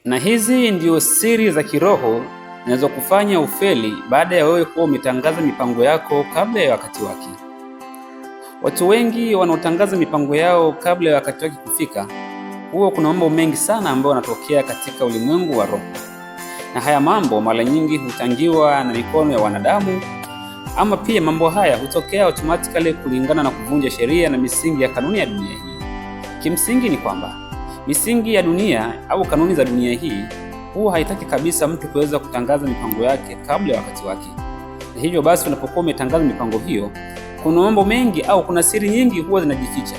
Na hizi ndio siri za kiroho zinazokufanya ufeli baada ya wewe kuwa umetangaza mipango yako kabla ya wakati wake. Watu wengi wanaotangaza mipango yao kabla ya wakati wake kufika, huwa kuna mambo mengi sana ambayo yanatokea katika ulimwengu wa roho, na haya mambo mara nyingi hutangiwa na mikono ya wanadamu, ama pia mambo haya hutokea automatically kulingana na kuvunja sheria na misingi ya kanuni ya dunia hii. Kimsingi ni kwamba misingi ya dunia au kanuni za dunia hii huwa haitaki kabisa mtu kuweza kutangaza mipango yake kabla ya wakati wake. Na hivyo basi, unapokuwa umetangaza mipango hiyo, kuna mambo mengi au kuna siri nyingi huwa zinajificha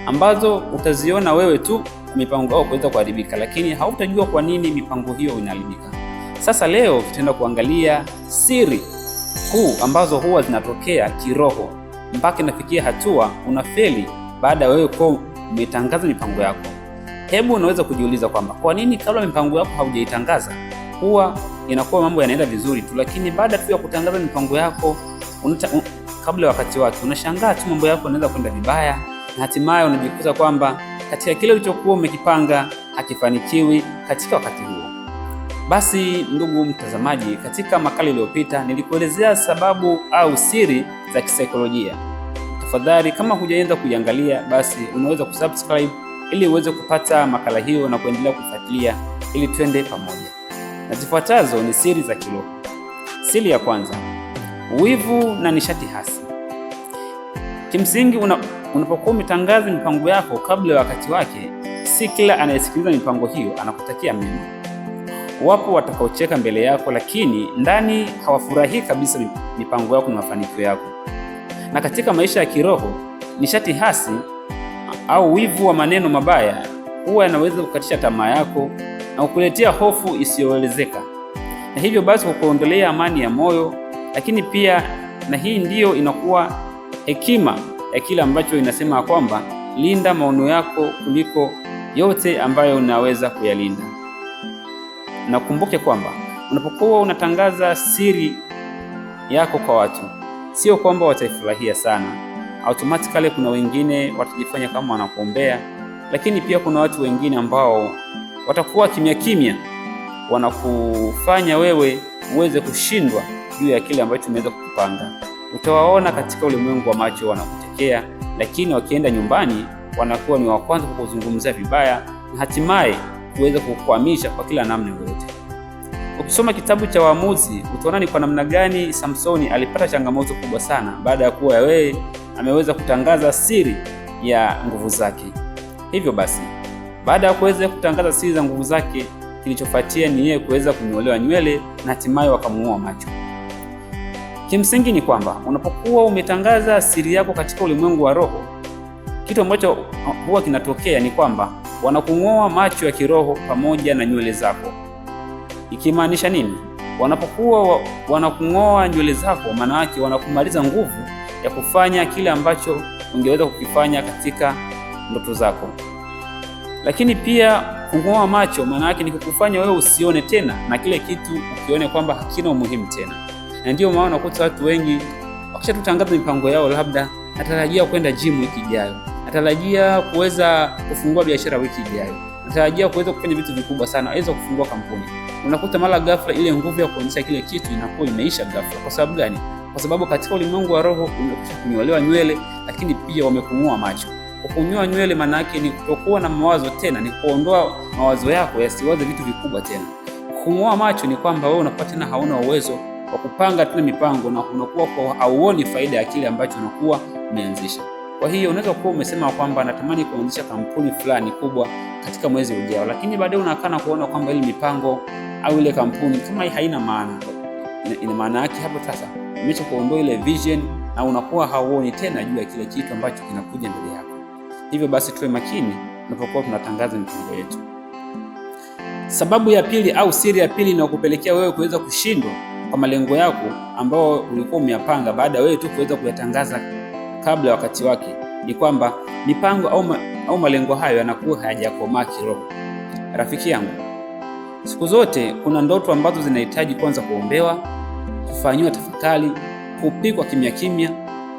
ambazo utaziona wewe tu mipango yako kuweza kuharibika, lakini hautajua kwa nini mipango hiyo inaharibika. Sasa leo tutaenda kuangalia siri kuu ambazo huwa zinatokea kiroho mpaka inafikia hatua unafeli baada ya wewe kuwa umetangaza mipango yako. Hebu unaweza kujiuliza kwamba kwa nini kabla mipango yako haujaitangaza huwa inakuwa mambo yanaenda vizuri tu, lakini baada tu ya kutangaza mipango yako kabla ya wakati wake, unashangaa tu mambo yako yanaanza kwenda vibaya, na hatimaye unajikuta kwamba katika kile ulichokuwa umekipanga hakifanikiwi katika wakati huo. Basi ndugu mtazamaji, katika makala iliyopita nilikuelezea sababu au siri za kisaikolojia. Tafadhali, kama hujaanza kuiangalia, basi unaweza kusubscribe ili uweze kupata makala hiyo na kuendelea kufuatilia ili twende pamoja. Na zifuatazo ni siri za kiroho. Siri ya kwanza: wivu na nishati hasi. Kimsingi, unapokuwa umetangaza mipango yako kabla ya wakati wake, si kila anayesikiliza mipango hiyo anakutakia mema. Wapo watakaocheka mbele yako, lakini ndani hawafurahii kabisa mipango yako na mafanikio yako. Na katika maisha ya kiroho, nishati hasi au wivu wa maneno mabaya huwa yanaweza kukatisha tamaa yako na kukuletea hofu isiyoelezeka, na hivyo basi kukuondolea amani ya moyo. Lakini pia, na hii ndiyo inakuwa hekima ya kile ambacho inasema kwamba linda maono yako kuliko yote ambayo unaweza kuyalinda. Na kumbuke kwamba unapokuwa unatangaza siri yako kwa watu, sio kwamba wataifurahia sana. Automatically kuna wengine watajifanya kama wanakuombea, lakini pia kuna watu wengine ambao watakuwa kimya kimya, wanakufanya wewe uweze kushindwa juu ya kile ambacho umeweza kukipanga. Utawaona katika ulimwengu wa macho wanakutekea, lakini wakienda nyumbani wanakuwa ni wa kwanza kukuzungumzia vibaya na hatimaye kuweza kukukwamisha kwa kila namna yoyote. Ukisoma kitabu cha Waamuzi utaona ni kwa namna gani Samsoni alipata changamoto kubwa sana baada ya kuwa yeye ameweza kutangaza siri ya nguvu zake. Hivyo basi, baada ya kuweza kutangaza siri za nguvu zake, kilichofuatia ni yeye kuweza kunyolewa nywele na hatimaye wakamuua macho. Kimsingi ni kwamba unapokuwa umetangaza siri yako katika ulimwengu wa roho, kitu ambacho huwa kinatokea ni kwamba wanakung'oa macho ya kiroho pamoja na nywele zako. Ikimaanisha nini? Wanapokuwa wanakung'oa nywele zako, maana yake wanakumaliza nguvu ya kufanya kile ambacho ungeweza kukifanya katika ndoto zako. Lakini pia kung'oa macho maana yake ni kukufanya wewe usione tena na kile kitu ukione kwamba hakina umuhimu tena. Na ndio maana unakuta watu wengi wakishatutangaza mipango yao, labda natarajia kwenda gym wiki ijayo, natarajia kuweza kufungua biashara wiki ijayo, natarajia kuweza kufanya vitu vikubwa sana, aweza kufungua kampuni. Unakuta mara ghafla ile nguvu ya kuonyesha kile kitu inakuwa imeisha ghafla. Kwa sababu gani? Kwa sababu katika ulimwengu wa roho umekwisha kunyolewa nywele, lakini pia wamekung'oa macho. Kukunyoa nywele maana yake ni kutokuwa na mawazo tena, ni kuondoa mawazo yako yasiwaze vitu vikubwa tena. Kung'oa macho ni kwamba wewe unakuwa tena hauna uwezo wa kupanga tena mipango na unakuwa hauoni faida ya kile ambacho unakuwa umeanzisha. Kwa hiyo unaweza kuwa umesema kwamba natamani kuanzisha kampuni fulani kubwa katika mwezi ujao, lakini baadaye unakana kuona kwamba ile mipango au ile kampuni kama haina maana. Ina maana yake hapo sasa umesha kuondoa ile vision na unakuwa hauoni tena juu ya kile kitu ambacho kinakuja mbele yako. Hivyo basi tuwe makini tunapokuwa tunatangaza mipango yetu. Sababu ya pili au siri ya pili inayokupelekea wewe kuweza kushindwa kwa malengo yako ambao ulikuwa umeyapanga baada ya wewe tu kuweza kuyatangaza kabla ya wakati wake ni kwamba mipango au malengo hayo yanakuwa hayajakomaa kiroho. Rafiki yangu, siku zote kuna ndoto ambazo zinahitaji kwanza kuombewa, kufanywa tafakari, kupikwa kimya kimya,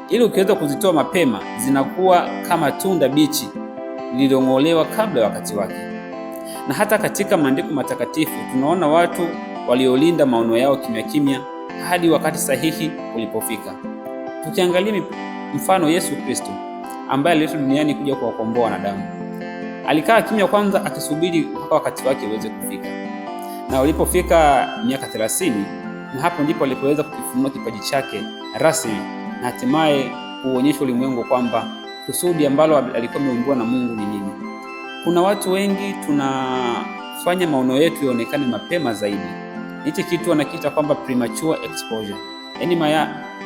ili ukiweza kuzitoa mapema zinakuwa kama tunda bichi lililong'olewa kabla ya wakati wake. Na hata katika maandiko matakatifu tunaona watu waliolinda maono yao kimya kimya hadi wakati sahihi ulipofika. Tukiangalia mfano Yesu Kristo ambaye aliletwa duniani kuja kuwakomboa wanadamu. Alikaa kimya kwanza akisubiri mpaka wakati wake uweze kufika. Na ulipofika miaka 30, na hapo ndipo alipoweza kukifunua kipaji chake rasmi na hatimaye kuonyesha ulimwengu kwamba kusudi ambalo alikuwa ameumbiwa na Mungu ni nini. Kuna watu wengi tunafanya maono yetu yaonekane mapema zaidi. Hichi kitu wanakiita kwamba premature exposure. Yaani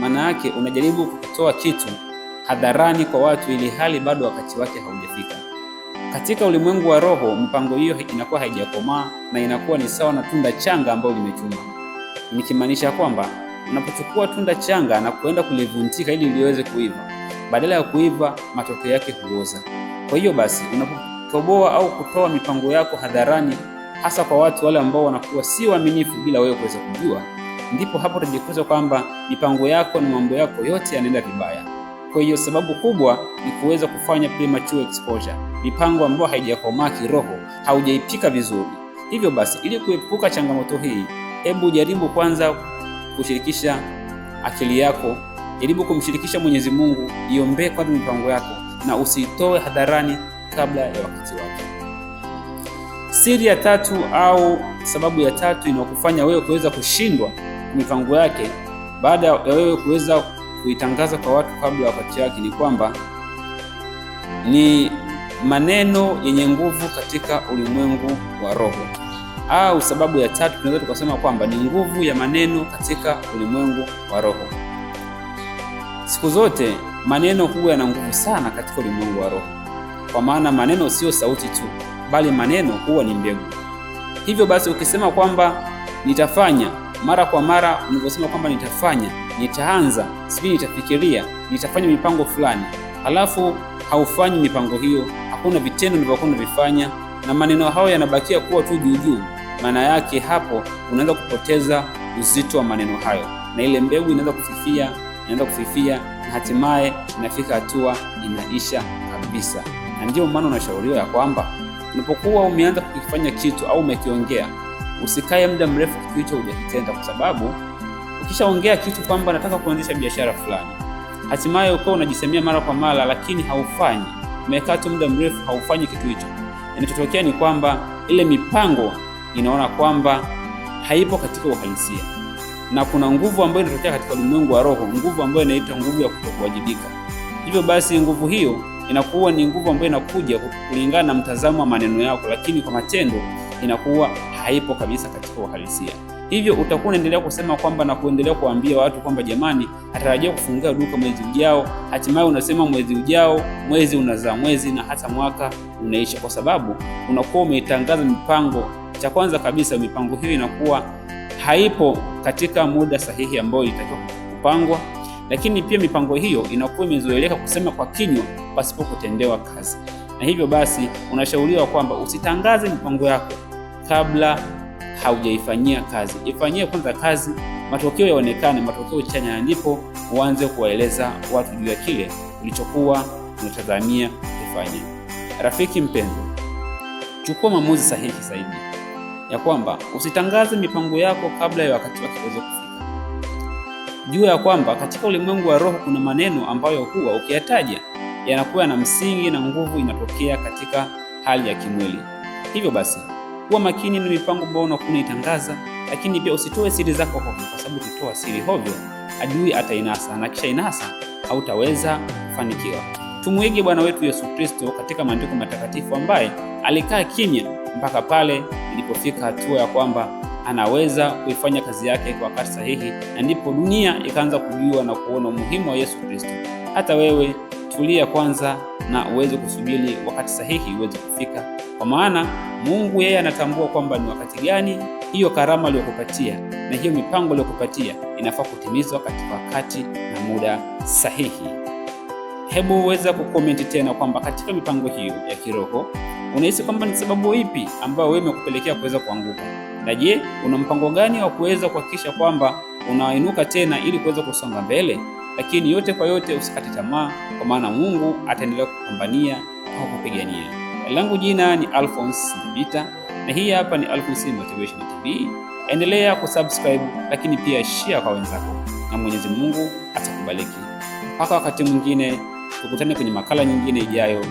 maana yake unajaribu kutoa kitu hadharani kwa watu ili hali bado wakati wake haujafika. Katika ulimwengu wa roho, mipango hiyo inakuwa haijakomaa na inakuwa ni sawa na tunda changa ambalo limechuma. Nikimaanisha kwamba unapochukua tunda changa na kuenda kulivunjika ili liweze kuiva, badala ya kuiva matokeo yake huoza. Kwa hiyo basi unapotoboa au kutoa mipango yako hadharani, hasa kwa watu wale ambao wanakuwa si waaminifu bila wewe kuweza kujua, ndipo hapo utajikuta kwamba mipango yako na mambo yako yote yanaenda vibaya. Kwa hiyo sababu kubwa ni kuweza kufanya premature exposure, mipango ambayo haijakomaa kiroho, haujaipika vizuri. Hivyo basi ili kuepuka changamoto hii, hebu jaribu kwanza kushirikisha akili yako, jaribu kumshirikisha Mwenyezi Mungu, iombee kwanza mipango yako na usitoe hadharani kabla ya wakati wake. Siri ya tatu au sababu ya tatu inayokufanya wewe kuweza kushindwa mipango yake baada ya wewe kuweza kuitangaza kwa watu kabla ya wakati wake ni kwamba ni maneno yenye nguvu katika ulimwengu wa roho. Au sababu ya tatu tunaweza tukasema kwamba ni nguvu ya maneno katika ulimwengu wa roho. Siku zote maneno huwa yana nguvu sana katika ulimwengu wa roho, kwa maana maneno sio sauti tu, bali maneno huwa ni mbegu. Hivyo basi ukisema kwamba nitafanya, mara kwa mara unaposema kwamba nitafanya, nitaanza, sivyo nitafikiria, nitafanya mipango fulani, halafu haufanyi mipango hiyo, hakuna vitendo ndivyo unavifanya na maneno hayo yanabakia kuwa tu juu, maana yake hapo unaanza kupoteza uzito wa maneno hayo na ile mbegu inaanza kufifia na hatimaye inafika hatua inaisha kabisa. Na ndio maana unashauriwa ya kwamba unapokuwa umeanza kukifanya kitu au umekiongea, usikae muda mrefu kitu hicho hujakitenda, kwa sababu ukishaongea kitu kwamba nataka kuanzisha biashara fulani, hatimaye uko unajisemea mara kwa mara lakini haufanyi, umekaa tu muda mrefu haufanyi kitu hicho, inachotokea ni kwamba ile mipango inaona kwamba haipo katika uhalisia. Na kuna nguvu ambayo inatokea katika ulimwengu wa roho, nguvu ambayo inaitwa nguvu ya kutokuwajibika. Hivyo basi nguvu hiyo inakuwa ni nguvu ambayo inakuja kulingana na mtazamo wa maneno yako, lakini kwa matendo inakuwa haipo kabisa katika uhalisia. Hivyo utakuwa unaendelea kusema kwamba na kuendelea kuambia watu kwamba jamani, natarajia kufungua duka mwezi ujao, hatimaye unasema mwezi ujao, mwezi unazaa mwezi na hata mwaka unaisha, kwa sababu unakuwa umeitangaza mipango. Cha kwanza kabisa, mipango hiyo inakuwa haipo katika muda sahihi ambao ilitakiwa kupangwa, lakini pia mipango hiyo inakuwa imezoeleka kusema kwa kinywa pasipo kutendewa kazi. Na hivyo basi unashauriwa kwamba usitangaze mipango yako kabla haujaifanyia kazi. Ifanyie kwanza kazi, matokeo yaonekane, matokeo chanya, ndipo uanze kuwaeleza watu juu ya kile ulichokuwa unatazamia kufanya. Rafiki mpendwa, chukua maamuzi sahihi zaidi ya kwamba usitangaze mipango yako kabla ya wakati wake uweze kufika. Jua ya kwamba katika ulimwengu wa roho kuna maneno ambayo huwa ukiyataja yanakuwa na msingi na nguvu inatokea katika hali ya kimwili. Hivyo basi kuwa makini na mipango ambayo unaitangaza, lakini pia usitoe siri zako hovyo, kwa sababu ukitoa siri hovyo adui atainasa, na kisha inasa hautaweza kufanikiwa. Tumuige Bwana wetu Yesu Kristo katika maandiko matakatifu ambaye alikaa kimya mpaka pale ilipofika hatua ya kwamba anaweza kuifanya kazi yake kwa wakati sahihi, na ndipo dunia ikaanza kujua na kuona umuhimu wa Yesu Kristo. Hata wewe tulia kwanza na uweze kusubiri wakati sahihi uweze kufika, kwa maana Mungu yeye anatambua kwamba ni wakati gani hiyo karama aliyokupatia na hiyo mipango aliyokupatia inafaa kutimizwa katika wakati na muda sahihi. Hebu uweza kukomenti tena kwamba katika mipango hiyo ya kiroho unahisi kwamba ni sababu ipi ambayo wewe imekupelekea kuweza kuanguka? Na je, una mpango gani wa kuweza kuhakikisha kwamba unainuka tena ili kuweza kusonga mbele? Lakini yote kwa yote usikate tamaa, kwa maana Mungu ataendelea kupambania au kupigania. Langu jina ni Alphonse Ndibita, na hii hapa ni Alphonsine Motivation TV. Endelea kusubscribe, lakini pia share kwa wenzako, na Mwenyezi Mungu atakubariki. Mpaka wakati mwingine, tukutane kwenye makala nyingine ijayo.